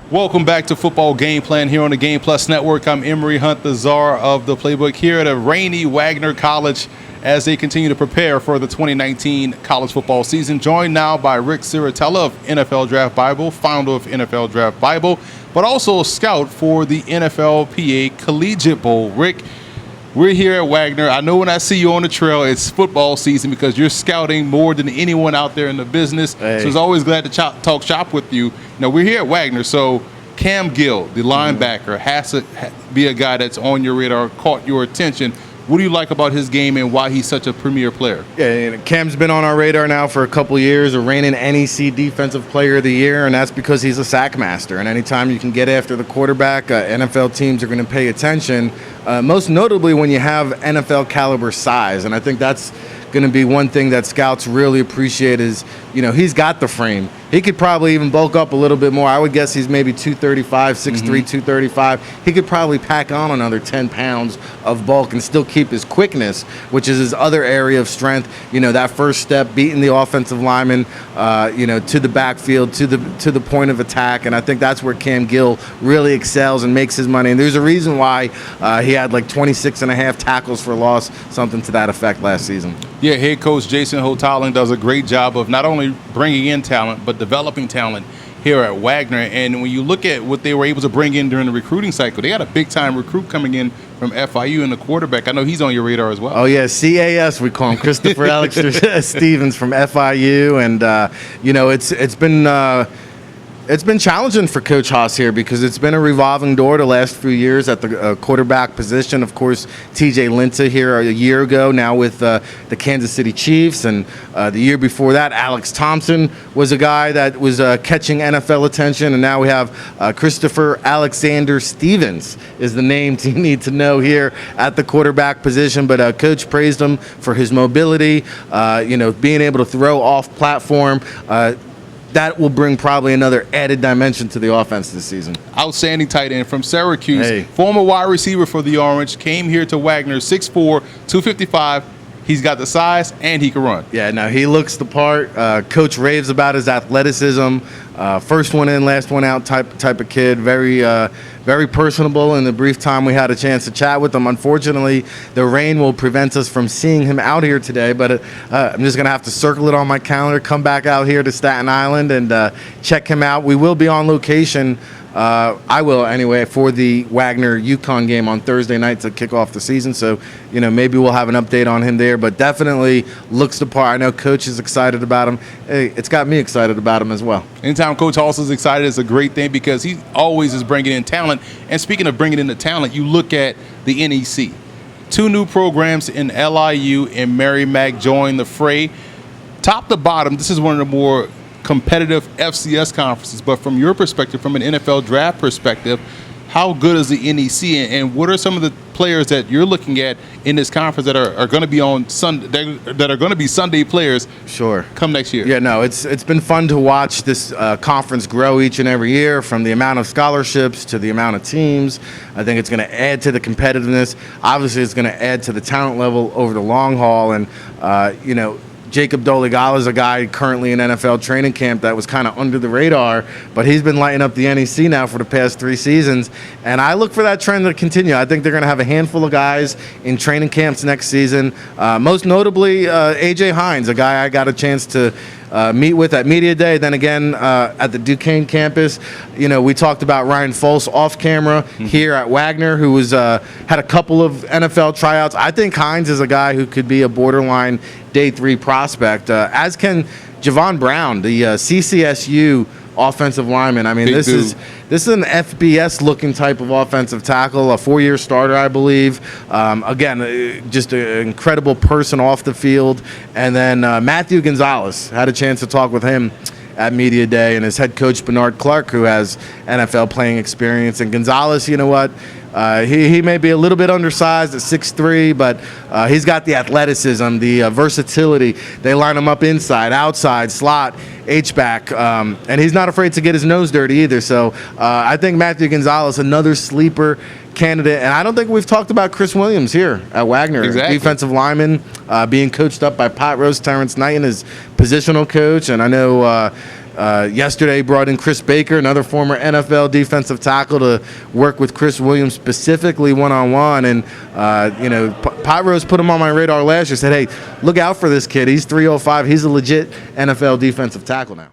Welcome back to Football Game Plan here on the Game Plus Network. I'm Emory Hunt, the czar of the playbook here at a rainy Wagner College as they continue to prepare for the 2019 college football season. Joined now by Ric Serritella of NFL Draft Bible, founder of NFL Draft Bible, but also a scout for the NFLPA Collegiate Bowl. Ric, we're here at Wagner. I know when I see you on the trail, it's football season because you're scouting more than anyone out there in the business. Hey. So it's always glad to talk shop with you. Now, we're here at Wagner, so Cam Gill, the linebacker, has to be a guy that's on your radar, caught your attention. What do you like about his game and why he's such a premier player? Yeah, Cam's been on our radar now for a couple years, a reigning NEC Defensive Player of the Year, and that's because he's a sack master. And anytime you can get after the quarterback, NFL teams are going to pay attention, most notably when you have NFL caliber size. And I think that's going to be one thing that scouts really appreciate is, you know, he's got the frame. He could probably even bulk up a little bit more. I would guess he's maybe 235, 6'3", 235. He could probably pack on another 10 pounds of bulk and still keep his quickness, which is his other area of strength. You know, that first step, beating the offensive lineman, to the backfield, to the point of attack. And I think that's where Cam Gill really excels and makes his money. And there's a reason why he had like 26 and a half tackles for loss, something to that effect last season. Yeah, head coach Jason Hotaling does a great job of not only bringing in talent, but developing talent here at Wagner. And when you look at what they were able to bring in during the recruiting cycle, they had a big-time recruit coming in from FIU and the quarterback. I know he's on your radar as well. Oh, yeah, CAS we call him, Christopher Alexander Stevens from FIU. And, it's been challenging for Coach Haas here because it's been a revolving door the last few years at the quarterback position. Of course, TJ Linta here a year ago, now with the Kansas City Chiefs. And the year before that, Alex Thompson was a guy that was catching NFL attention. And now we have Christopher Alexander Stevens is the name you need to know here at the quarterback position. But Coach praised him for his mobility, being able to throw off platform. That will bring probably another added dimension to the offense this season. Outstanding tight end from Syracuse, hey. Former wide receiver for the Orange, came here to Wagner, 6'4", 255. He's got the size and he can run. Yeah, no, he looks the part. Coach raves about his athleticism. First one in, last one out type of kid. Very personable. In the brief time we had a chance to chat with him, unfortunately, the rain will prevent us from seeing him out here today. But I'm just going to have to circle it on my calendar, come back out here to Staten Island and check him out. We will be on location. I will anyway for the Wagner UConn game on Thursday night to kick off the season. So, maybe we'll have an update on him there. But definitely looks the part. I know Coach is excited about him. Hey, it's got me excited about him as well. Anytime Coach Halls is excited, it's a great thing because he always is bringing in talent. And speaking of bringing in the talent, you look at the NEC. 2 new programs in LIU and Merrimack join the fray. Top to bottom, this is one of the more competitive FCS conferences, but from your perspective, from an NFL draft perspective, how good is the NEC, and what are some of the players that you're looking at in this conference that are going to be on Sunday, that are going to be Sunday players? Sure. Come next year. Yeah, no, it's been fun to watch this conference grow each and every year, from the amount of scholarships to the amount of teams. I think it's going to add to the competitiveness. Obviously, it's going to add to the talent level over the long haul, and Jacob Dolegala is a guy currently in NFL training camp that was kind of under the radar, but he's been lighting up the NEC now for the past 3 seasons, and I look for that trend to continue. I think they're going to have a handful of guys in training camps next season, most notably A.J. Hines, a guy I got a chance to meet with at Media Day. Then again, at the Duquesne campus, we talked about Ryan Foles off camera here at Wagner, who was had a couple of NFL tryouts. I think Hines is a guy who could be a borderline day 3 prospect, as can Javon Brown, the CCSU offensive lineman. I mean, this is an FBS looking type of offensive tackle, a 4-year starter, I believe. Again, just an incredible person off the field. And then Matthew Gonzalez, had a chance to talk with him at Media Day, and his head coach Bernard Clark, who has NFL playing experience. And Gonzalez, you know what? He may be a little bit undersized at 6'3", but he's got the athleticism, the versatility. They line him up inside, outside, slot, H-back, and he's not afraid to get his nose dirty either. So I think Matthew Gonzalez, another sleeper candidate. And I don't think we've talked about Chris Williams here at Wagner. Exactly. Defensive lineman, being coached up by Pot Rose, Terrence Knighton, his positional coach. And I know yesterday brought in Chris Baker, another former NFL defensive tackle, to work with Chris Williams specifically one-on-one. And, Pot Rose put him on my radar last year, said, hey, look out for this kid. He's 305. He's a legit NFL defensive tackle now.